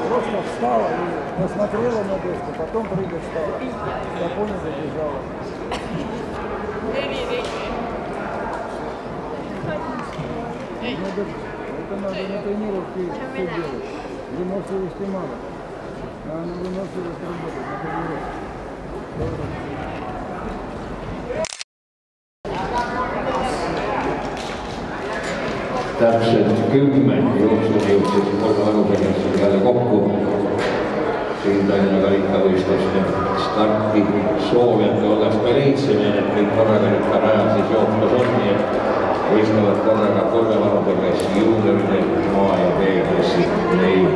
Просто встала и посмотрела на доску, потом прыгать стала. Я понял, забежала. Это надо на тренировке все делать. Выносливости мало. А на выносливость работать на тренировке. Täpselt 10 jooksul jõudsid kolme arupärimisel jälle kokku. Siin Tallinna karikavõistluste starti soovijate hulgas me leidsime, et kõik korraga nüüd ka rajal siis jooksmas on, nii et võistlevad korraga kolme vanuseklassi juunioride maa ja B-klassi neil.